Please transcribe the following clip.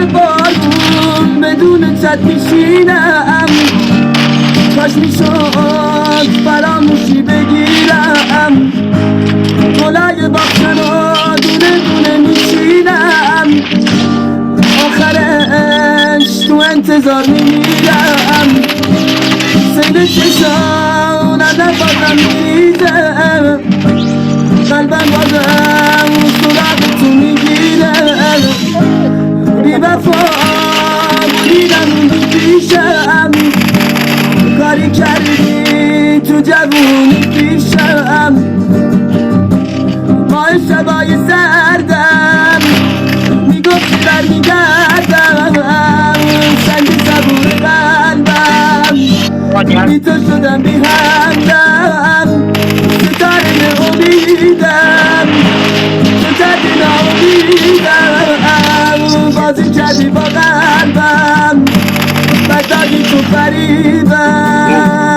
بارون بدون چت میشینم، کاش میشد فراموشی بگیرم، گلای باغچه‌ها دونه دونه میشینم، آخرش تو انتظار میمیرم، سیل چشانم بازم میریزه، قلبم بازم سراغ تو میگیره، بی وفا بودیدم اون پیشم، کاری کردی تو جوونی پیشم، ماه شبای سردم میگفتی برمیگردم، سنگ زبون قلبم بی تو شدم بی همدم، ستاره امیدم تو کردی ناامیدم، بازی کردی با قلبم بددادی تو فریبم.